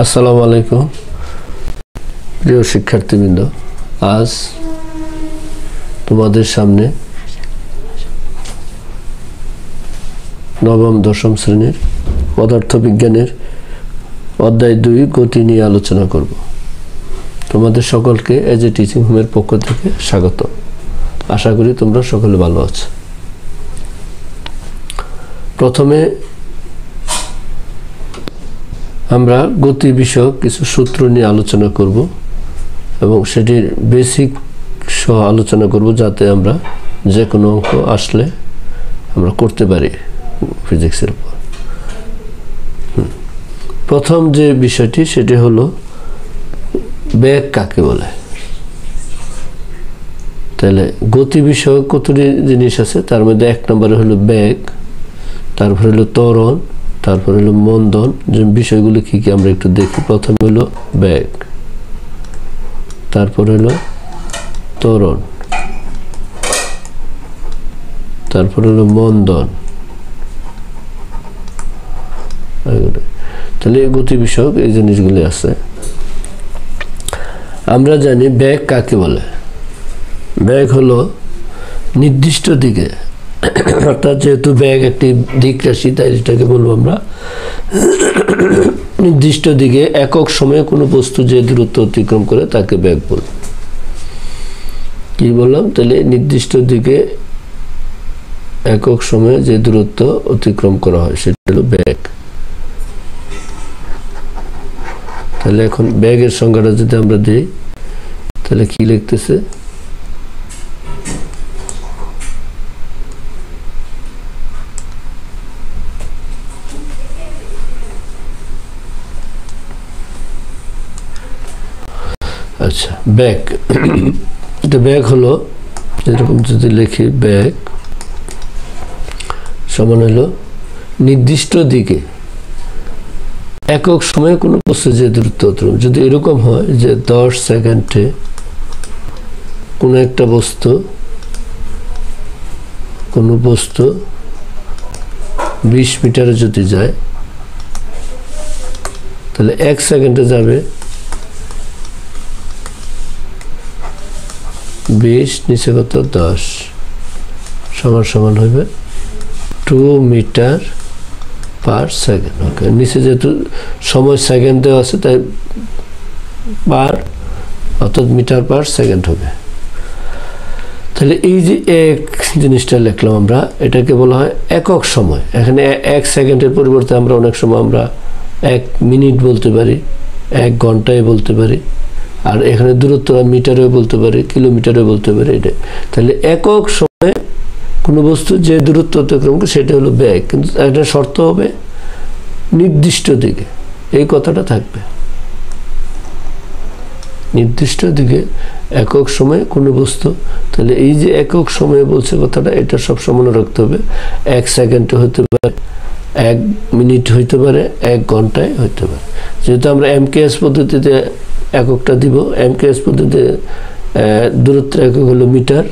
আসসালামু আলাইকুম প্রিয় শিক্ষার্থীবৃন্দ, আজ তোমাদের সামনে নবম দশম শ্রেণীর পদার্থবিজ্ঞানের অধ্যায় 2 গতি নিয়ে আলোচনা করব। তোমাদের সকলকে এজ এ টিচিং হোমের পক্ষ থেকে স্বাগত। আশা করি তোমরা সকলে ভালো আছো। প্রথমে আমরা গতি বিষয়ক কিছু সূত্র নিয়ে আলোচনা করব এবং সেটির বেসিক সহ আলোচনা করব, যাতে আমরা যে কোনো অঙ্ক আসলে আমরা করতে পারি ফিজিক্সের উপর। প্রথম যে বিষয়টি সেটি হলো বেগ কাকে বলে। তাহলে গতি বিষয়ক কতটি জিনিস আছে, তার মধ্যে 1 নম্বরে হলো বেগ, তারপর হলো ত্বরণ, তারপর হলো মন্দন। যে বিষয়গুলো কি কি আমরা একটু দেখি। প্রথম হলো বেগ, তারপর হলো ত্বরণ, তারপর হলো মন্দন। তাহলে গতি বিষয়ক এই জিনিসগুলি আছে। আমরা জানি বেগ কাকে বলে। বেগ হলো নির্দিষ্ট দিকে, অর্থাৎ যেহেতু বেগ একটি দিক রাশি, তাই এটাকে বলবো আমরা নির্দিষ্ট দিকে একক সময়ে কোনো বস্তু যে দূরত্ব অতিক্রম করে তাকে বেগ বলব। কি বললাম? তাহলে নির্দিষ্ট দিকে একক সময়ে যে দূরত্ব অতিক্রম করা হয় সেটা হলো বেগ। তাহলে এখন বেগের সংজ্ঞাটা যদি আমরা দিই, তাহলে কি লিখতেছে? আচ্ছা, বেগ। এটা বেগ হলো, এরকম যদি লিখি, বেগ সমান হলো নির্দিষ্ট দিকে একক সময়ে কোনো বস্তু যে দূরত্ব অতিক্রম। যদি এরকম হয় যে 10 সেকেন্ডে কোনো একটা বস্তু 20 মিটারে যদি যায়, তাহলে 1 সেকেন্ডে যাবে 20 নিচে কত 10 সমান হবে 2 মিটার পার সেকেন্ড। ওকে, নিচে যেহেতু সময় সেকেন্ড দেওয়া আছে তাই পার অর্থাৎ মিটার পার সেকেন্ড হবে। তাহলে এই যে এক জিনিসটা লিখলাম আমরা, এটাকে বলা হয় একক সময়। এখানে 1 সেকেন্ডের পরিবর্তে আমরা অনেক সময় আমরা 1 মিনিট বলতে পারি, 1 ঘন্টায় বলতে পারি, আর এখানে দূরত্ব মিটারেও বলতে পারি, কিলোমিটারেও বলতে পারি। এটা তাহলে একক সময়ে কোনো বস্তু যে দূরত্ব অতিক্রম করে সেটা হলো বেগ, কিন্তু একটা শর্ত হবে নির্দিষ্ট দিকে। এই কথাটা থাকবে, নির্দিষ্ট দিকে একক সময়ে কোনো বস্তু। তাহলে এই যে একক সময়ে বলছে কথাটা, এটা সবসময় মনে রাখতে হবে। 1 সেকেন্ডে হতে পারে, 1 মিনিট হইতে পারে, 1 ঘন্টায় হইতে পারে। যেহেতু আমরা এমকেএস পদ্ধতিতে এককটা দিব, এমকেএস পদ্ধতিতে দূরত্বের একক হলো মিটার,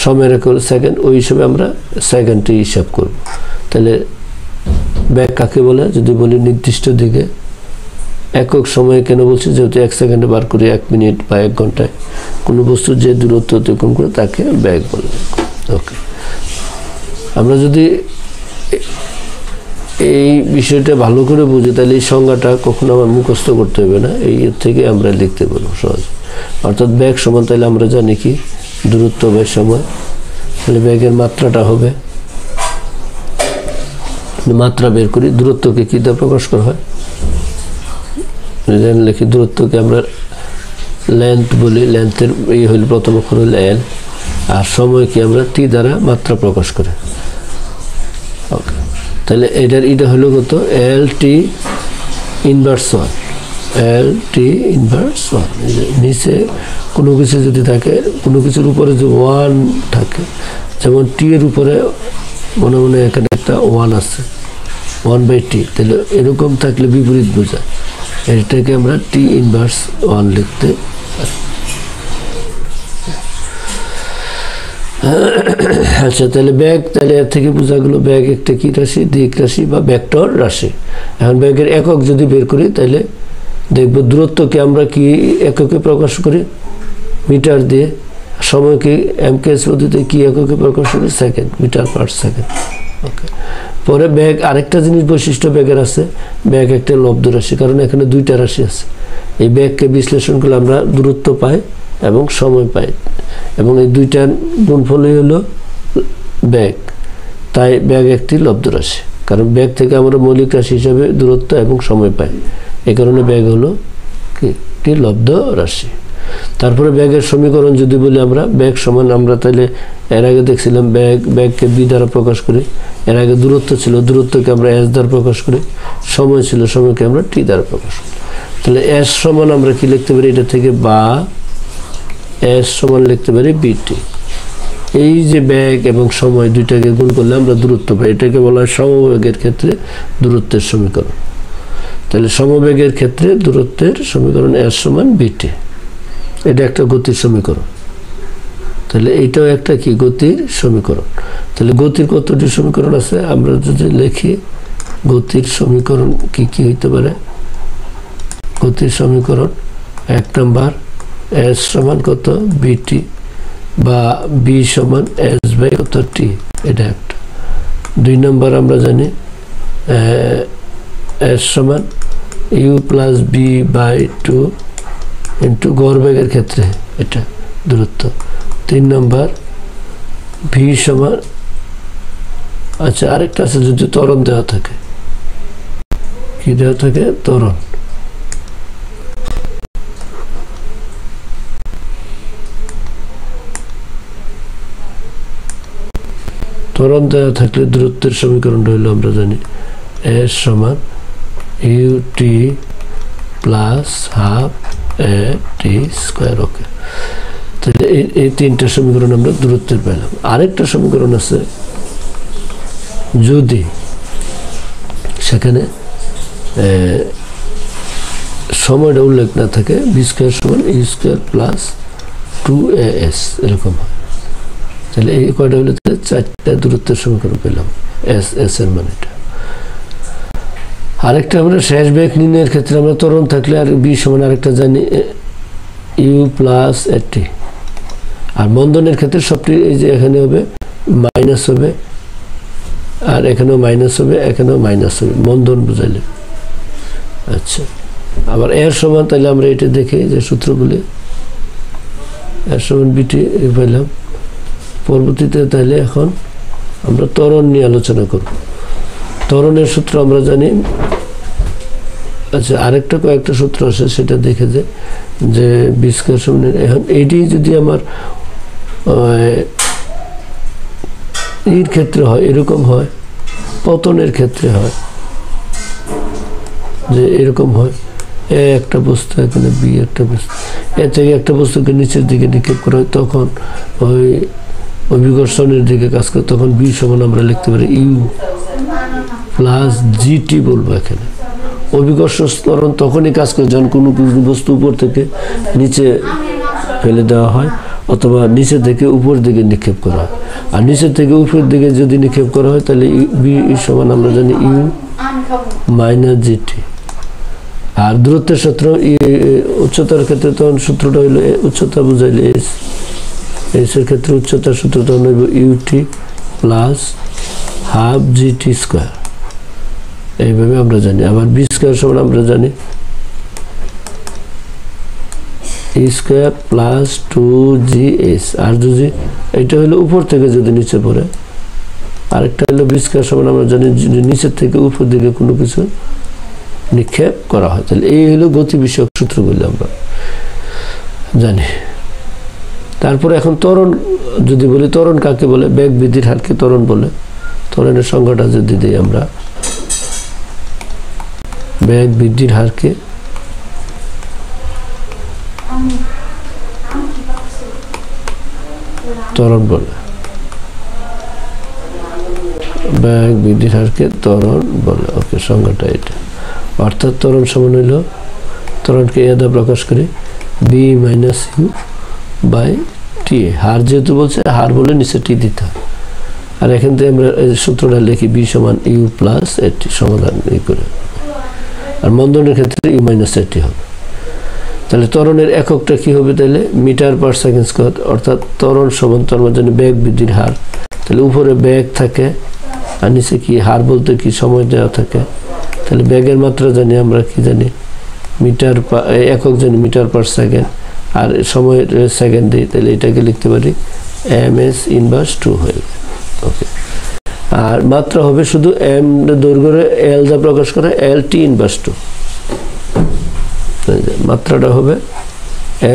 সময়ের একক হলো সেকেন্ড, ওই হিসাবে আমরা সেকেন্ডে হিসাব করব। তাহলে বেগ কাকে বলে? যদি বলি নির্দিষ্ট দিকে একক সময়ে, কেন বলছি? যেহেতু 1 সেকেন্ডে বার করি, 1 মিনিট বা 1 ঘন্টায় কোনো বস্তু যে দূরত্ব অতিক্রম করে তাকে বেগ বলে। ওকে, আমরা যদি এই বিষয়টা ভালো করে বুঝি, তাহলে এই সংজ্ঞাটা কখনো আমার মুখস্থ করতে হবে না, এই থেকে আমরা লিখতে পারবো সহজ। অর্থাৎ বেগ সমান, তাহলে আমরা জানি কি দূরত্ব বাই সময়। তাহলে বেগের মাত্রাটা হবে, মাত্রা বের করি, দূরত্বকে কি দিয়ে প্রকাশ করা হয়? লিখি দূরত্বকে আমরা লেন্থ বলি, লেন্থের এই হইল প্রথম অক্ষর হইল এল, আর সময়কে আমরা টি দ্বারা মাত্রা প্রকাশ করি। ওকে, তাহলে এটা হলো কত? এল টি ইনভার্স 1, এল টি ইনভার্স 1। নিচে কোনো কিছু যদি থাকে, কোনো কিছুর উপরে যে 1 থাকে, যেমন টি এর উপরে মনে মনে এখানে একটা 1 আছে, 1/t, তাহলে এরকম থাকলে বিপরীত বোঝায়। এটাকে আমরা টি ইনভার্স 1 লিখতে পারি। আচ্ছা, তাহলে ব্যাগ, তাহলে এর থেকে বোঝা গেল ব্যাগ একটা কি রাশি, দিক রাশি বা ভেক্টর রাশি। এখন ব্যাগের একক যদি বের করি তাহলে দেখব দূরত্বকে আমরা কি এককে প্রকাশ করি, মিটার দিয়ে। সময়কে এমকেএস পদ্ধতিতে কি এককে প্রকাশ করি, সেকেন্ড, মিটার পার সেকেন্ড। ওকে, পরে ব্যাগ আরেকটা জিনিস বৈশিষ্ট্য ব্যাগের আছে, ব্যাগ একটা লব্ধ রাশি, কারণ এখানে দুইটা রাশি আছে। এই ব্যাগকে বিশ্লেষণ করলে আমরা দূরত্ব পাই এবং সময় পাই, এবং এই দুইটার গুণফলই হলো ব্যাগ। তাই ব্যাগ একটি লব্ধ রাশি, কারণ ব্যাগ থেকে আমরা মৌলিক রাশি হিসাবে দূরত্ব এবং সময় পাই। এই কারণে ব্যাগ হলো একটি লব্ধ রাশি। তারপরে ব্যাগের সমীকরণ যদি বলি আমরা, ব্যাগ সমান, আমরা তাহলে এর আগে দেখছিলাম ব্যাগকে বি দ্বারা প্রকাশ করি। এর আগে দূরত্ব ছিল, দূরত্বকে আমরা এস দ্বারা প্রকাশ করি। সময় ছিল, সময়কে আমরা টি দ্বারা প্রকাশ করি। তাহলে এস সমান আমরা কি লিখতে পারি এটা থেকে, বা এস সমান লিখতে পারি বিটি। এই যে ব্যাগ এবং সময় দুইটাকে গুণ করলে আমরা দূরত্ব পাই, এটাকে বলা হয় সমবেগের ক্ষেত্রে দূরত্বের সমীকরণ। তাহলে সমবেগের ক্ষেত্রে দূরত্বের সমীকরণ এস সমান বিটি, এটা একটা গতির সমীকরণ। তাহলে এইটাও একটা কি গতির সমীকরণ। তাহলে গতির কতটি সমীকরণ আছে আমরা যদি লিখি, গতির সমীকরণ কি কি হইতে পারে। গতির সমীকরণ 1 নাম্বার এস সমান কত, বিটি, বা বি সমান এস বাই কত টি, এটা একটা। 2 নাম্বার আমরা জানি এস সমান U plus V by 2 into গড় বেগের ক্ষেত্রে এটা দূরত্ব। 3 নাম্বার ভি সমান, আচ্ছা আরেকটা আছে যদি ত্বরণ দেওয়া থাকে, কি দেওয়া থাকে, ত্বরণ। ত্বরণ দেওয়া থাকলে দূরত্বের সমীকরণটা হইলো আমরা জানি এস সমান ইউ টি প্লাস হাফ এ টি স্কোয়ার। ওকে, তাহলে এই তিনটা সমীকরণ আমরা দূরত্বের পেলাম। আরেকটা সমীকরণ আছে, যদি সেখানে সময়টা উল্লেখ না থাকে, বি স্কোয়ার সমান ইউ স্কোয়ার প্লাস 2as এরকম হয়। তাহলে এই কয়টা হলে 4টা দূরত্বের সমীকরণ পেলাম, এস এর মানেটা। আরেকটা আমরা শেষ বেগ নির্ণয়ের ক্ষেত্রে আমরা ত্বরণ থাকলে আর বি সমান আরেকটা জানি ইউ প্লাস এটি। আর মন্দনের ক্ষেত্রে সবটি এই যে এখানে হবে মাইনাস হবে, আর এখানেও মাইনাস হবে, এখানেও মাইনাস হবে, মন্দন বুঝাইলে। আচ্ছা, আবার এর সমান, তাহলে আমরা এটা দেখি যে সূত্রগুলি, এর সমান বিটি পেলাম। পরবর্তীতে তাহলে এখন আমরা ত্বরণ নিয়ে আলোচনা করব। ত্বরণের সূত্র আমরা জানি, আচ্ছা আরেকটা কয়েকটা সূত্র আছে সেটা দেখে যে বি স্কয়ার সমান, এখন এইটি যদি আমার এর ক্ষেত্রে হয় এরকম হয়, পতনের ক্ষেত্রে হয় যে এরকম হয়, এ একটা বস্তু এখানে বি একটা বস্তু, এ থেকে একটা বস্তুকে নিচের দিকে নিক্ষেপ করা হয়, তখন ওই অভিকর্ষণের দিকে কাজ করে, তখন বি সমান আমরা লিখতে পারি ইউ প্লাস জিটি বলবো। এখানে অভিকর্ষণ ত্বরণ তখনই কাজ করে যখন কোনো বস্তু উপর থেকে নিচে ফেলে দেওয়া হয় অথবা নিচে থেকে উপর দিকে নিক্ষেপ করা হয়। আর নিচের থেকে উপর দিকে যদি নিক্ষেপ করা হয় তাহলে বি সমান আমরা জানি ইউ মাইনাস জিটি। আর দূরত্বের সূত্র উচ্চতার ক্ষেত্রে তখন সূত্রটা হইল উচ্চতা বুঝাইলে এস, এসের ক্ষেত্রে উচ্চতার সূত্রটা হইব UT plus half GT square, এইভাবে আমরা জানি। আবার বি স্কোয়ার সমান আমরা জানি ই স্কোয়ার প্লাস 2GS। আর যদি এটা হলো উপর থেকে যদি নিচে পড়ে, আরেকটা হলো বি স্কোয়ার সমান আমরা জানি যদি নিচের থেকে উপর দিকে কোনো কিছু নিক্ষেপ করা হয়। তাহলে এই হলো গতি বিষয়ক সূত্রগুলো আমরা জানি। তারপরে এখন ত্বরণ যদি বলি, ত্বরণ কাকে বলে, বেগ বৃদ্ধির হারকে ত্বরণ বলে। ত্বরণের সংজ্ঞাটা যদি দিই আমরা, বেগ বৃদ্ধির হারকে ত্বরণ বলে, বেগ বৃদ্ধির হারকে ত্বরণ বলে। ওকে, সংজ্ঞাটা এটা। অর্থাৎ ত্বরণ সমান হইল, ত্বরণকে এ দ্বারা প্রকাশ করি B minus you by T টি হার যেহেতু বলছে হার বলে নিচে টি দিতে হয় আর এখান থেকে আমরা সূত্রটা লিখি বি সমান ইউ প্লাস এটি সমাধান করে আর মন্দনের ক্ষেত্রে ইউ মাইনাস এটি হবে তাহলে ত্বরণের এককটা কি হবে তাহলে মিটার পার সেকেন্ড স্কয়ার অর্থাৎ ত্বরণ সমান ত্বরণ জন্য বেগ বৃদ্ধির হার তাহলে উপরে বেগ থাকে আর নিচে কি হার বলতে কি সময় দেওয়া থাকে তাহলে বেগের মাত্রা জানি আমরা কি জানি মিটার একক জানি মিটার পার সেকেন্ড আর সময়ের সেকেন্ড দিই তাহলে এটাকে লিখতে পারি ms ইনভার্স 2 হয়ে যাবে ওকে আর মাত্রা হবে শুধু m দৈর্ঘ্যে l যা প্রকাশ করে lt ইনভার্স 2 মাত্রাটা হবে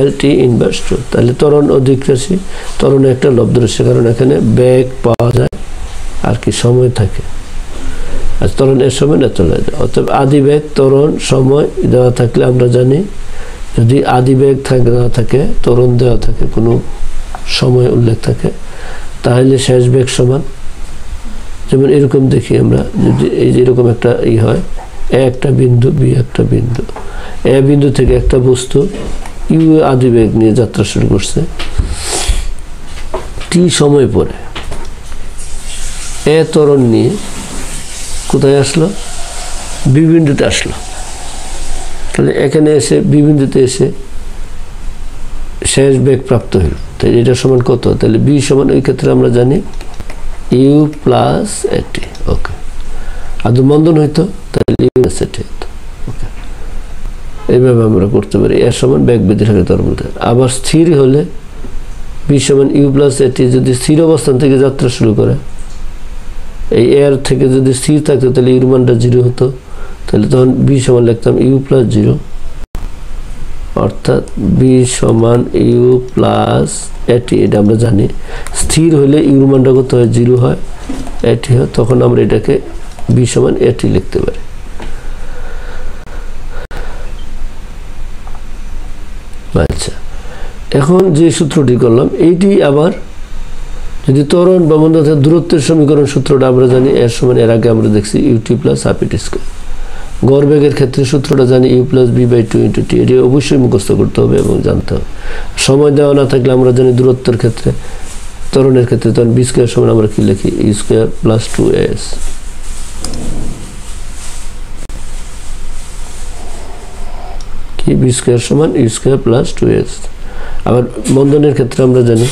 lt ইনভার্স 2 তাহলে ত্বরণ অধিক রাশি ত্বরণে একটা লব্ধ রাশি কারণ এখানে বেগ পাওয়া যায় আর কি সময় থাকে আর ত্বরণ এর সময় না চলে যায় অতএব আদি বেগ ত্বরণ সময় দেওয়া থাকলে আমরা জানি যদি আদি বেগ দেওয়া থাকে ত্বরণ দেওয়া থাকে কোনো সময় উল্লেখ থাকে তাহলে শেষ বেগ সমান যেমন এরকম দেখি আমরা যদি এই যে এরকম একটা হয় এ একটা বিন্দু বি একটা বিন্দু এ বিন্দু থেকে একটা বস্তু ইউ আদি বেগ নিয়ে যাত্রা শুরু করছে টি সময় পরে এ ত্বরণ নিয়ে কোথায় আসলো বি বিন্দুতে আসলো তাহলে এখানে এসে বি বিন্দুতে এসে শেষ বেগ প্রাপ্ত হলো তাই এটা সমান কত তাহলে বি সমান ওই ক্ষেত্রে আমরা জানি ইউ প্লাস এটি ওকে আর যদি মন্দন হইতো তাহলে ইউ প্লাস এটি হতো ওকে এইভাবে আমরা করতে পারি এর সমান বেগ বৃদ্ধির হারে ত্বরণ আবার স্থির হলে বি সমান ইউ প্লাস এটি যদি স্থির অবস্থান থেকে যাত্রা শুরু করে এই এর থেকে যদি স্থির থাকতো তাহলে ইউর মানটা 0 হতো তাহলে তখন বি সমান লিখতাম ইউ প্লাস 0 অর্থাৎ বি সমান ইউ প্লাস এটি এটা আমরা জানি স্থির হলে ইউর মানটা কত হয় 0 হয় এটি হয় তখন আমরা এটাকে বি সমান এটি লিখতে পারি আচ্ছা এখন যে সূত্রটি করলাম এইটি আবার যদি ত্বরণ বা মন্দনের দূরত্বের সমীকরণ সূত্রটা আমরা জানি এর সমান এর আগে আমরা দেখছি ut plus half ET square গড় বেগের ক্ষেত্রে সূত্রটা জানি u plus b by 2 into t এটি অবশ্যই মুখস্থ করতে হবে এবং জানতে হবে সময় দেওয়া না থাকলে আমরা জানি দূরত্বের ক্ষেত্রে ত্বরণের ক্ষেত্রে তখন b স্কয়ার সমান আমরা কি লিখি e স্কয়ার প্লাস 2s কি b স্কয়ার সমান e স্কয়ার প্লাস 2s আবার মন্দনের ক্ষেত্রে আমরা জানি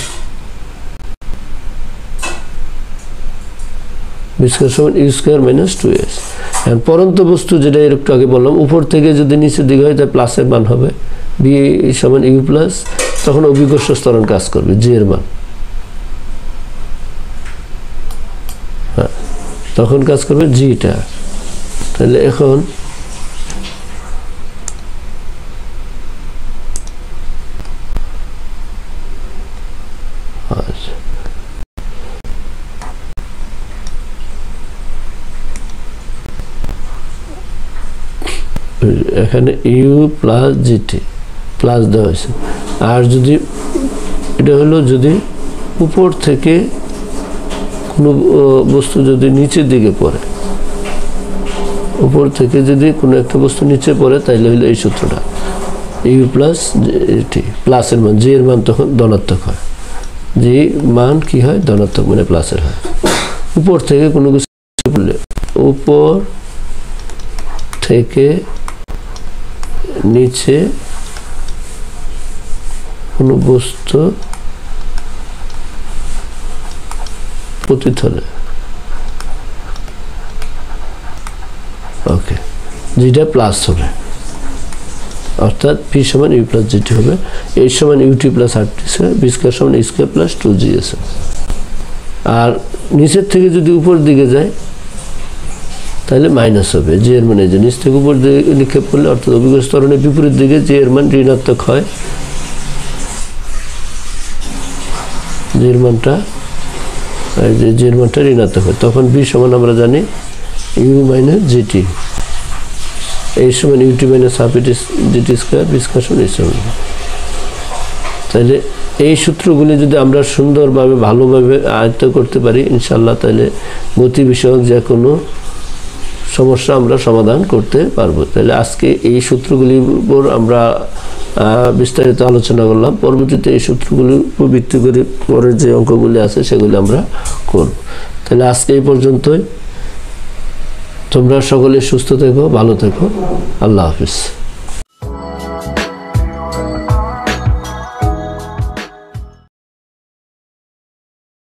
b স্কয়ার সমান e স্কয়ার মাইনাস 2s এখন পরন্ত বস্তু যেটা একটু আগে বললাম উপর থেকে যদি নিচের দিকে হয় তাহলে প্লাসের মান হবে b সমান u প্লাস তখন অভিকর্ষ ত্বরণ কাজ করবে j এর মান হ্যাঁ তখন কাজ করবে g টা তাহলে এখন এখানে ইউ প্লাস জিটি প্লাস দেওয়া হয়েছে আর যদি এটা হলো যদি উপর থেকে কোনো বস্তু যদি নিচের দিকে পড়ে উপর থেকে যদি কোনো একটা বস্তু নিচে পড়ে তাহলে হলো এই সূত্রটা ইউ প্লাস জিটি প্লাসের মান জি এর মান তখন ধনাত্মক হয় জি মান কি হয় ধনাত্মক মানে প্লাসের হয় উপর থেকে কোনো কিছু পড়লে উপর থেকে নিচে কোনো বস্তু পতিত হলে ওকে যেটা প্লাস হবে অর্থাৎ পি সমান ইউ প্লাস জিটি হবে এই সমান UT plus RT square V square সমান ই স্কয়ার প্লাস 2gs আর নিচের থেকে যদি উপর দিকে যায় তাহলে মাইনাস হবে জি এর মানে যে নিচ থেকে উপর দিকে নিক্ষেপ করলে অর্থাৎ অভিকর্ষ ত্বরণের বিপরীত দিকে জি এর মান ঋণাত্মক হয় জি এর মানটা জি এর মানটা ঋণাত্মক হয় তখন বি সমান আমরা জানি ইউ মাইনাস জিটি এই সমান ইউটি মাইনাস হাফ ইটি জিটি স্কয়ার বি স্কয়ার সমান এই সমান তাহলে এই সূত্রগুলি যদি আমরা সুন্দরভাবে ভালোভাবে আয়ত্ত করতে পারি ইনশাআল্লাহ তাহলে গতি বিষয়ক যে কোনো সমস্যা আমরা সমাধান করতে পারবো তাহলে আজকে এই সূত্রগুলির উপর আমরা বিস্তারিত আলোচনা করলাম। পরবর্তীতে এই সূত্রগুলির উপর ভিত্তি করে পরের যে অঙ্কগুলি আছে সেগুলি আমরা করব। তাহলে আজকে এই পর্যন্তই। তোমরা সকলে সুস্থ থেকো, ভালো থেকো। আল্লাহ হাফিজ।